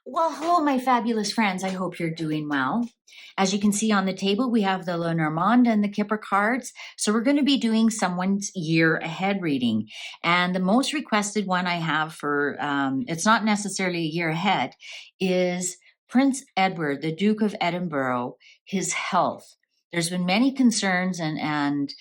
Well, hello, my fabulous friends. I hope you're doing well. As you can see on the table, we have the Lenormand and the Kipper cards. So we're going to be doing someone's year ahead reading. And the most requested one I have for, it's not necessarily a year ahead, is Prince Edward, the Duke of Edinburgh, his health. There's been many concerns and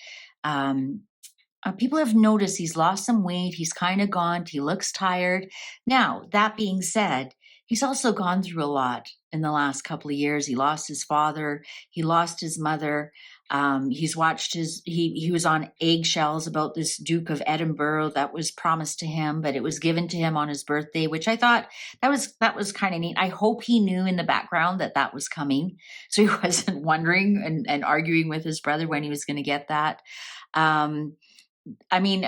people have noticed he's lost some weight. He's kind of gaunt. He looks tired. Now, that being said, he's also gone through a lot in the last couple of years. He lost his father. He lost his mother. He's watched he was on eggshells about this Duke of Edinburgh that was promised to him, but it was given to him on his birthday, which I thought that was kind of neat. I hope he knew in the background that was coming, so he wasn't wondering and arguing with his brother when he was going to get that. I mean,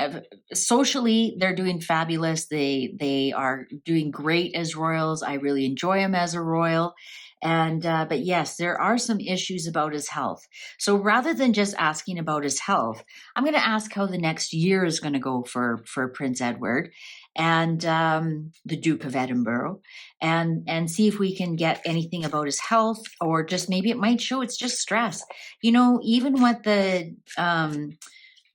socially, they're doing fabulous. They are doing great as royals. I really enjoy him as a royal. And but yes, there are some issues about his health. So rather than just asking about his health, I'm going to ask how the next year is going to go for Prince Edward and the Duke of Edinburgh, and see if we can get anything about his health, or just maybe it might show it's just stress. You know, even what the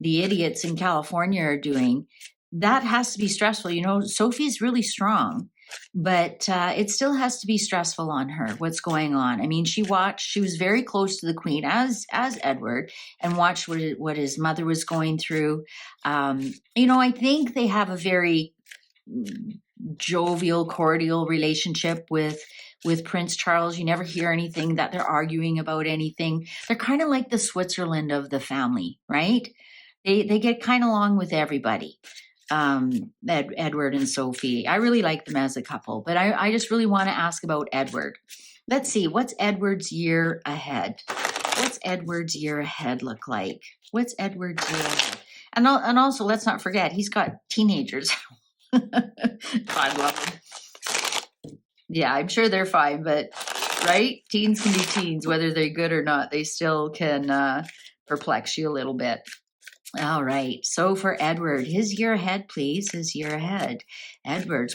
idiots in California are doing, that has to be stressful. You know, Sophie's really strong, but it still has to be stressful on her, what's going on. I mean, she was very close to the Queen as Edward, and watched what his mother was going through. You know, I think they have a very jovial, cordial relationship with Prince Charles. You never hear anything that they're arguing about anything. They're kind of like the Switzerland of the family, right? They get kind of along with everybody. Edward and Sophie. I really like them as a couple, but I just really want to ask about Edward. Let's see, what's Edward's year ahead? What's Edward's year ahead look like? What's Edward's year ahead? And also, let's not forget, he's got teenagers. God love them. Yeah, I'm sure they're fine, but right? Teens can be teens, whether they're good or not. They still can perplex you a little bit. All right. So for Edward, his year ahead, please. His year ahead.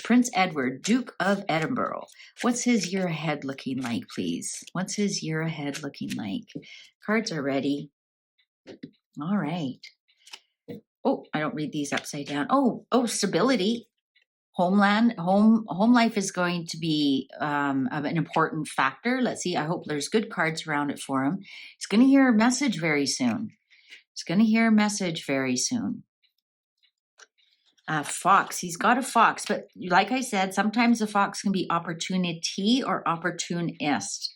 Prince Edward, Duke of Edinburgh. What's his year ahead looking like, please? What's his year ahead looking like? Cards are ready. All right. Oh, I don't read these upside down. Oh, stability. Home life is going to be an important factor. Let's see. I hope there's good cards around it for him. He's going to hear a message very soon. Fox. He's got a fox, but like I said, sometimes a fox can be opportunity or opportunist.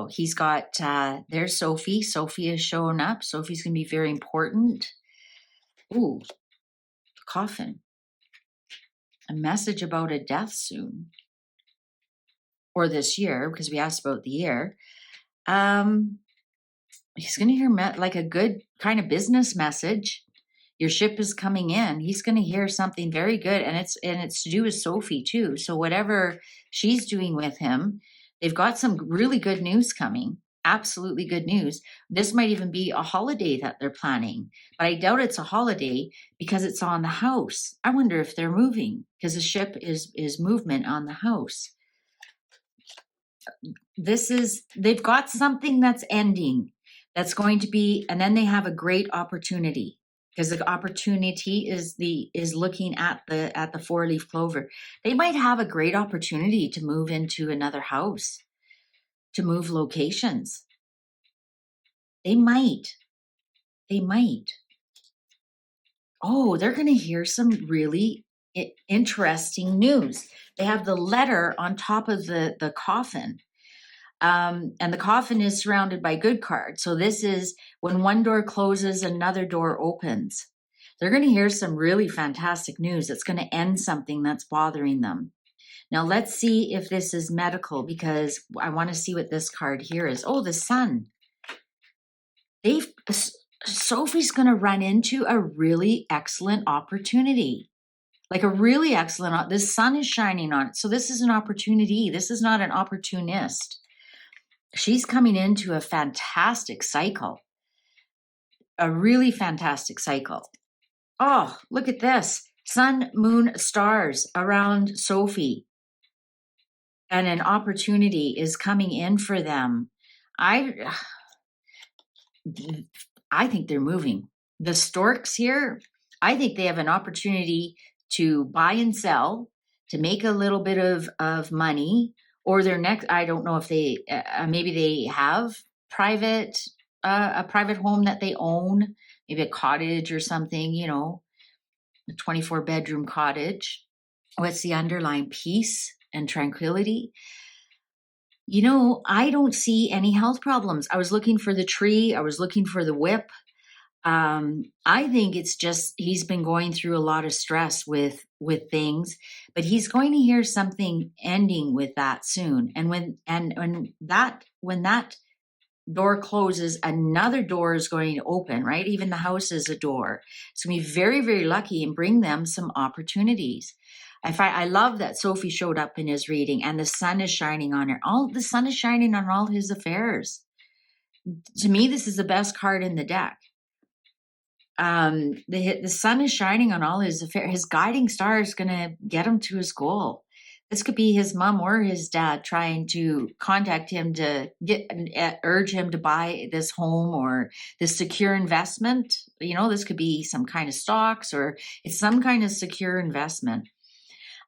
He's got, there's Sophie. Sophie is showing up. Sophie's going to be very important. Ooh, coffin. A message about a death soon. Or this year, because we asked about the year. He's going to hear like a good kind of business message. Your ship is coming in. He's going to hear something very good, and it's to do with Sophie too. So whatever she's doing with him, they've got some really good news coming. Absolutely good news. This might even be a holiday that they're planning, but I doubt it's a holiday because it's on the house. I wonder if they're moving, because the ship is movement on the house. They've got something that's ending, that's going to be, and then they have a great opportunity, because the opportunity is looking at the 4-leaf clover. They might have a great opportunity to move into another house, to move locations. They might. Oh, they're going to hear some really interesting news. They have the letter on top of the coffin. And the coffin is surrounded by good cards. So this is when one door closes, another door opens. They're going to hear some really fantastic news that's going to end something that's bothering them. Now let's see if this is medical, because I want to see what this card here is. Oh, the sun. Sophie's going to run into a really excellent opportunity. Like a really excellent, the sun is shining on it. So this is an opportunity. This is not an opportunist. She's coming into a fantastic cycle, a really fantastic cycle. Oh, look at this. Sun, moon, stars around Sophie. and an opportunity is coming in for them. I think they're moving. The storks here, I think they have an opportunity to buy and sell, to make a little bit of money, or their next, I don't know if they, maybe they have a private home that they own, maybe a cottage or something, you know, a 24-bedroom cottage. What's the underlying? Peace and tranquility. You know, I don't see any health problems. I was looking for the tree. I was looking for the whip. I think it's just he's been going through a lot of stress with things, but he's going to hear something ending with that soon. And when that door closes, another door is going to open, right? Even the house is a door. It's going to be very, very lucky and bring them some opportunities. I love that Sophie showed up in his reading and the sun is shining on her. The sun is shining on all his affairs. To me, this is the best card in the deck. The sun is shining on all his affairs. His guiding star is going to get him to his goal. This could be his mom or his dad trying to contact him to urge him to buy this home or this secure investment. You know, this could be some kind of stocks or it's some kind of secure investment.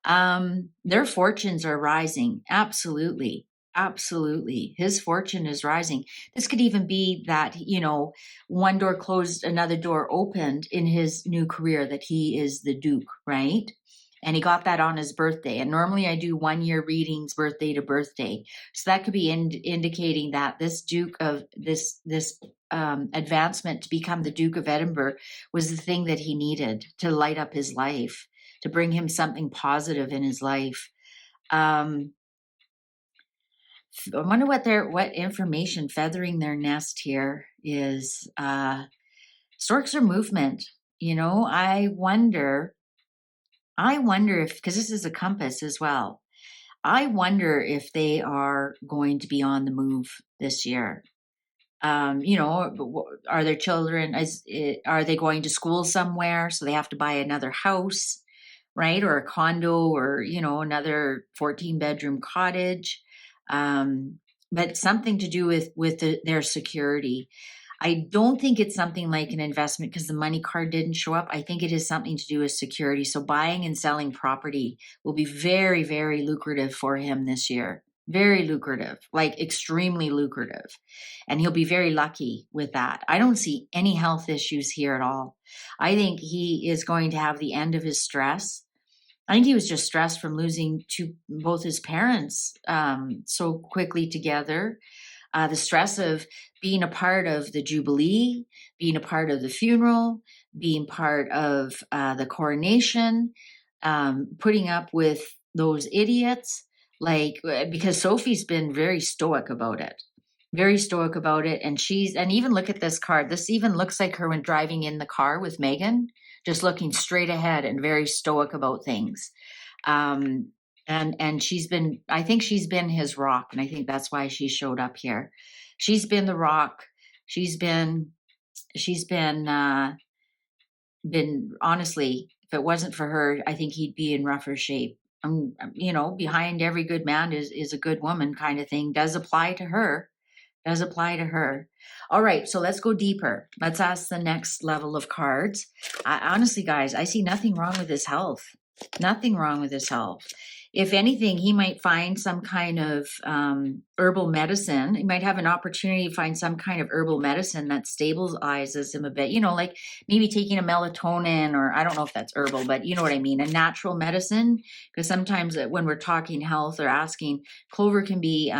Their fortunes are rising. Absolutely. Absolutely. His fortune is rising. This could even be that, you know, one door closed, another door opened in his new career, that he is the Duke, right? And he got that on his birthday. And normally I do 1 year readings, birthday to birthday. So that could be indicating that this Duke of this advancement to become the Duke of Edinburgh was the thing that he needed to light up his life, to bring him something positive in his life. I wonder what information feathering their nest here is. Storks are movement. You know, I wonder if, because this is a compass as well, I wonder if they are going to be on the move this year. You know, are their children, are they going to school somewhere? So they have to buy another house, right? Or a condo, or, you know, another 14-bedroom cottage. But something to do with their security. I don't think it's something like an investment because the money card didn't show up. I think it is something to do with security. So buying and selling property will be very, very lucrative for him this year. Very lucrative, like extremely lucrative. And he'll be very lucky with that. I don't see any health issues here at all. I think he is going to have the end of his stress. I think he was just stressed from losing both his parents so quickly together. The stress of being a part of the Jubilee, being a part of the funeral, being part of the coronation, putting up with those idiots, because Sophie's been very stoic about it. Very stoic about it. And even look at this card. This even looks like her when driving in the car with Megan, just looking straight ahead and very stoic about things. And I think she's been his rock. And I think that's why she showed up here. She's been the rock. She's been honestly, if it wasn't for her, I think he'd be in rougher shape. You know, behind every good man is a good woman kind of thing. Does apply to her. All right, so let's go deeper. Let's ask the next level of cards. Honestly, guys, I see nothing wrong with his health. Nothing wrong with his health. If anything, he might find some kind of herbal medicine. He might have an opportunity to find some kind of herbal medicine that stabilizes him a bit. You know, like maybe taking a melatonin, or I don't know if that's herbal, but you know what I mean, a natural medicine. Because sometimes when we're talking health or asking, clover can be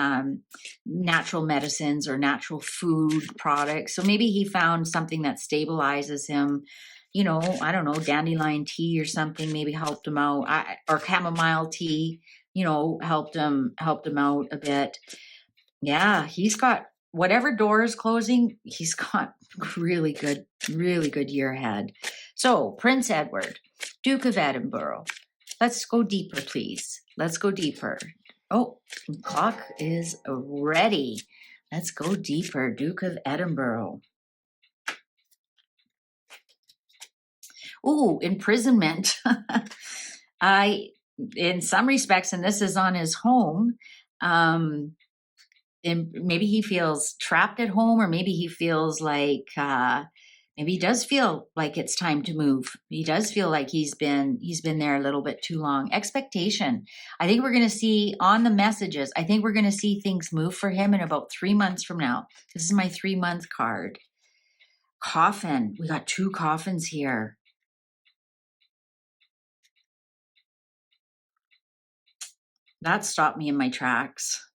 natural medicines or natural food products. So maybe he found something that stabilizes him. You know, I don't know, dandelion tea or something maybe helped him out, or chamomile tea, you know, helped him out a bit. Yeah, he's got whatever door is closing, he's got really good year ahead. So Prince Edward, Duke of Edinburgh. Let's go deeper, please. Let's go deeper. Oh, clock is ready. Let's go deeper. Duke of Edinburgh. Oh, imprisonment. in some respects, and this is on his home, and maybe he feels trapped at home, or maybe he feels like maybe he does feel like it's time to move. He does feel like he's been there a little bit too long. Expectation. I think we're going to see on the messages, I think we're going to see things move for him in about 3 months from now. This is my 3-month card. Coffin. We got 2 coffins here. That stopped me in my tracks.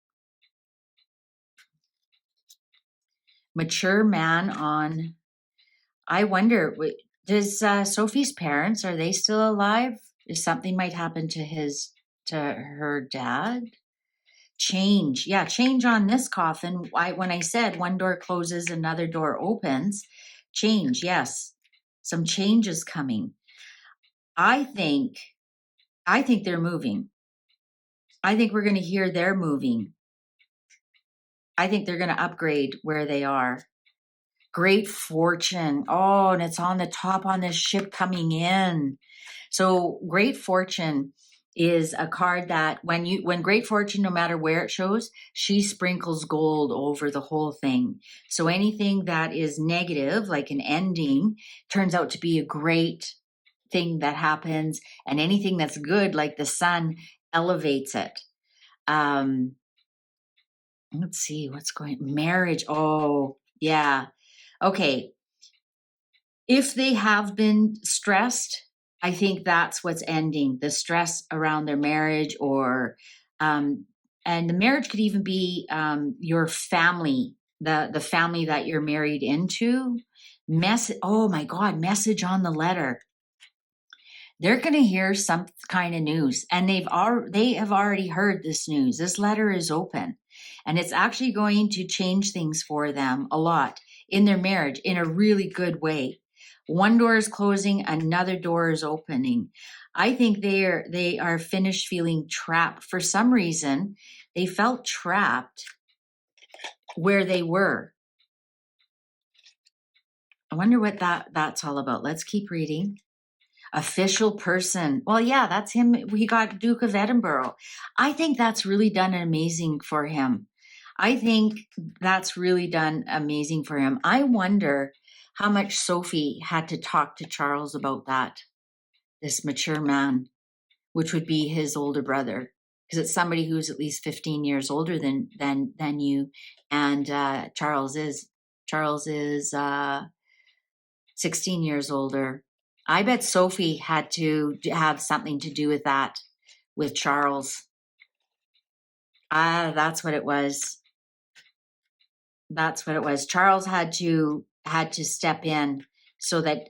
Mature man on. I wonder, does Sophie's parents, are they still alive? If something might happen to her dad? Change. Yeah, change on this coffin. When I said one door closes, another door opens. Change, yes. Some change is coming. I think they're moving. I think we're going to hear they're moving. I think they're going to upgrade where they are. Great fortune. Oh, and it's on the top on this ship coming in. So great fortune is a card that when great fortune, no matter where it shows, she sprinkles gold over the whole thing. So anything that is negative, like an ending, turns out to be a great thing that happens. And anything that's good, like the sun, elevates it. Let's see what's going. Marriage. Oh, yeah. Okay. If they have been stressed, I think that's what's ending the stress around their marriage, or, and the marriage could even be your family, the family that you're married into. Oh my God, message on the letter. They're going to hear some kind of news, and they have already heard this news. This letter is open, and it's actually going to change things for them a lot in their marriage in a really good way. One door is closing, another door is opening. I think they are finished feeling trapped. For some reason, they felt trapped where they were. I wonder what that's all about. Let's keep reading. Official person. Well, yeah, that's him. He got Duke of Edinburgh. I think that's really done amazing for him. I wonder how much Sophie had to talk to Charles about that, this mature man, which would be his older brother, because it's somebody who's at least 15 years older than you. And Charles is 16 years older. I bet Sophie had to have something to do with that, with Charles. That's what it was. Charles had to step in so that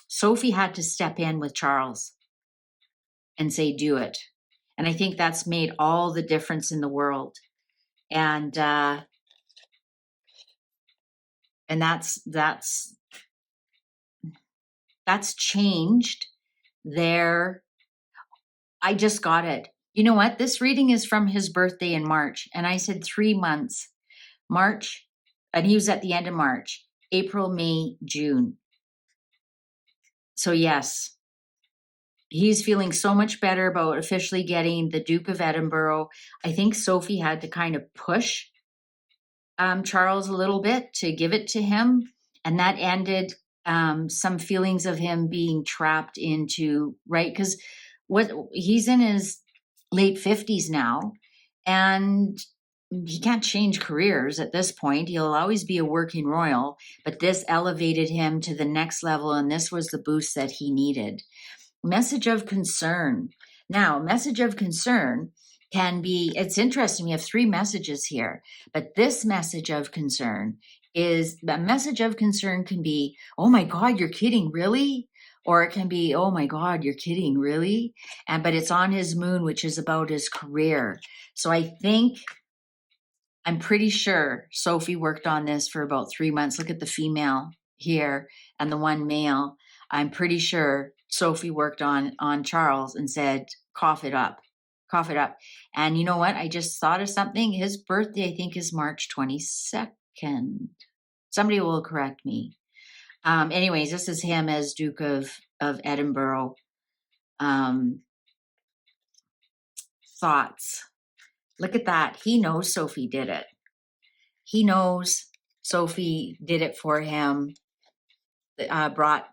Sophie had to step in with Charles and say, do it. And I think that's made all the difference in the world. And that's changed their. I just got it. You know what? This reading is from his birthday in March. And I said 3 months. March, and he was at the end of March, April, May, June. So yes, he's feeling so much better about officially getting the Duke of Edinburgh. I think Sophie had to kind of push Charles a little bit to give it to him. And that ended some feelings of him being trapped into, right? Because he's in his late 50s now, and he can't change careers at this point. He'll always be a working royal, but this elevated him to the next level, and this was the boost that he needed. Message of concern. Now, message of concern can be, it's interesting, we have 3 messages here, but this message of concern can be, oh my God, you're kidding, really? Or it can be, oh my God, you're kidding, really? But it's on his moon, which is about his career. So I'm pretty sure Sophie worked on this for about 3 months. Look at the female here and the one male. I'm pretty sure Sophie worked on Charles and said, cough it up. And you know what? I just thought of something. His birthday, I think, is March 22nd. Somebody will correct me. Anyways, this is him as Duke of Edinburgh. Thoughts. Look at that. He knows Sophie did it. He knows Sophie did it for him, brought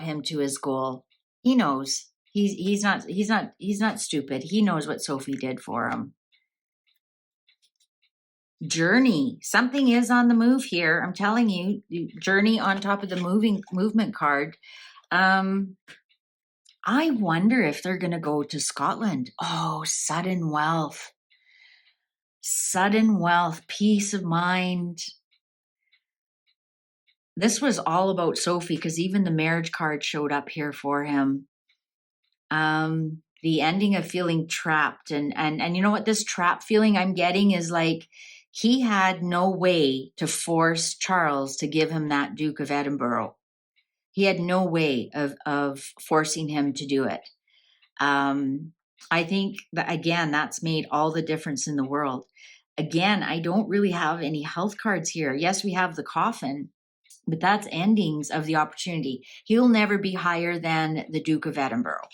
him to his goal. He knows. He's not stupid. He knows what Sophie did for him. Journey. Something is on the move here. I'm telling you, journey on top of the movement card. I wonder if they're going to go to Scotland. Oh, sudden wealth, peace of mind. This was all about Sophie because even the marriage card showed up here for him. The ending of feeling trapped. And you know what this trap feeling I'm getting is like he had no way to force Charles to give him that Duke of Edinburgh. He had no way of forcing him to do it. I think that, again, that's made all the difference in the world. Again, I don't really have any health cards here. Yes, we have the coffin, but that's endings of the opportunity. He'll never be higher than the Duke of Edinburgh.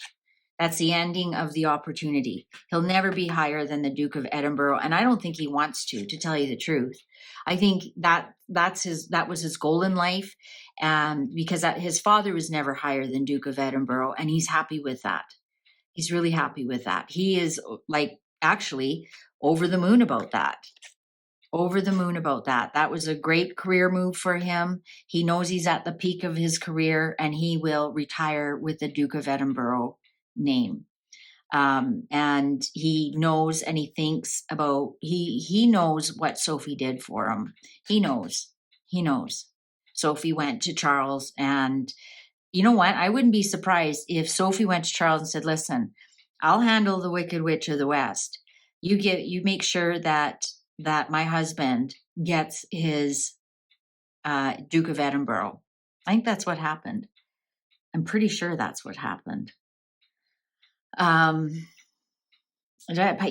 That's the ending of the opportunity. He'll never be higher than the Duke of Edinburgh. And I don't think he wants to tell you the truth. I think that was his goal in life. Because his father was never higher than Duke of Edinburgh. And he's happy with that. He's really happy with that. He is actually over the moon about that. Over the moon about that. That was a great career move for him. He knows he's at the peak of his career and he will retire with the Duke of Edinburgh name. And he knows and he thinks about, he knows what Sophie did for him. He knows. Sophie went to Charles, and you know what? I wouldn't be surprised if Sophie went to Charles and said, listen, I'll handle the Wicked Witch of the West. You make sure that my husband gets his Duke of Edinburgh. I think that's what happened. I'm pretty sure that's what happened. But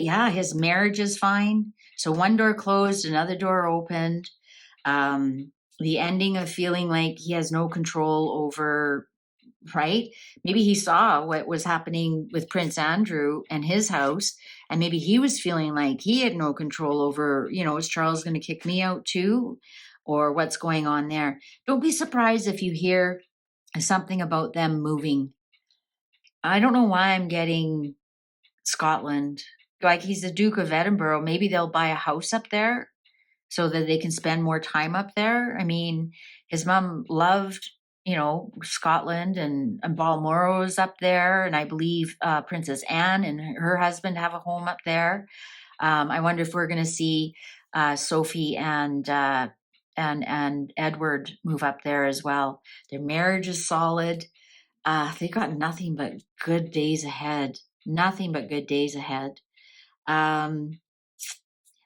yeah, his marriage is fine. So one door closed, another door opened. The ending of feeling like he has no control over, right? Maybe he saw what was happening with Prince Andrew and his house, and maybe he was feeling like he had no control over, is Charles going to kick me out too? Or what's going on there? Don't be surprised if you hear something about them moving. I don't know why I'm getting Scotland. Like he's the Duke of Edinburgh. Maybe they'll buy a house up there so that they can spend more time up there. I mean, his mom loved, Scotland, and Balmoro's up there. And I believe Princess Anne and her husband have a home up there. I wonder if we're going to see Sophie and Edward move up there as well. Their marriage is solid. They got nothing but good days ahead.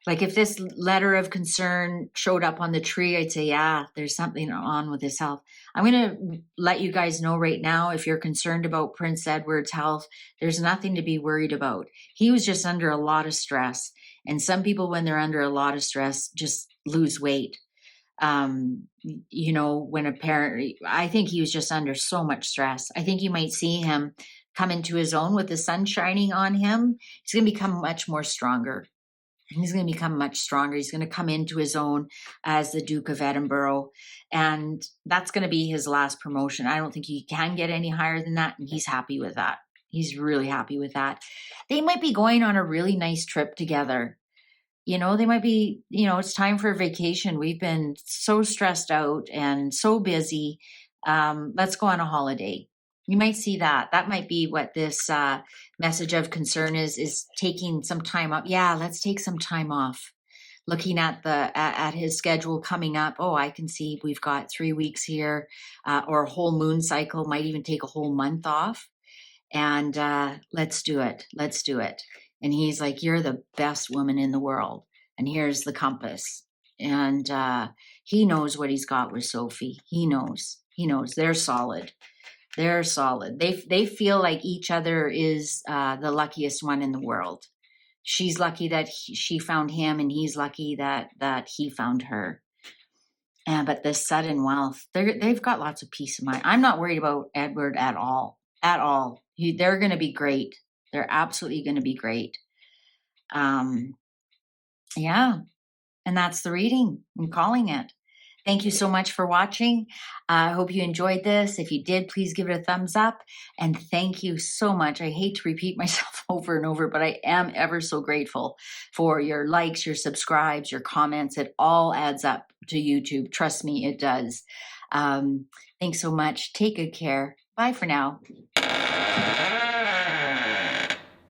Like if this letter of concern showed up on the tree, I'd say, yeah, there's something on with his health. I'm going to let you guys know right now, if you're concerned about Prince Edward's health, there's nothing to be worried about. He was just under a lot of stress. And some people, when they're under a lot of stress, just lose weight. When a parent, I think he was just under so much stress. I think you might see him come into his own with the sun shining on him. He's going to become much more stronger. He's going to become much stronger. He's going to come into his own as the Duke of Edinburgh. And that's going to be his last promotion. I don't think he can get any higher than that. And he's happy with that. He's really happy with that. They might be going on a really nice trip together. They might be, it's time for a vacation. We've been so stressed out and so busy. Let's go on a holiday. You might see that. That might be what this message of concern is taking some time up. Yeah, let's take some time off. Looking at at his schedule coming up. Oh, I can see we've got 3 weeks here, or a whole moon cycle, might even take a whole month off. And let's do it. And he's like, you're the best woman in the world. And here's the compass. And he knows what he's got with Sophie. He knows. They're solid. They feel like each other is the luckiest one in the world. She's lucky that she found him, and he's lucky that he found her. But this sudden wealth, they've got lots of peace of mind. I'm not worried about Edward at all. They're going to be great. They're absolutely going to be great. Yeah. And that's the reading. I'm calling it. Thank you so much for watching. I hope you enjoyed this. If you did, please give it a thumbs up. And thank you so much. I hate to repeat myself over and over, but I am ever so grateful for your likes, your subscribes, your comments. It all adds up to YouTube. Trust me, it does. Thanks so much. Take good care. Bye for now.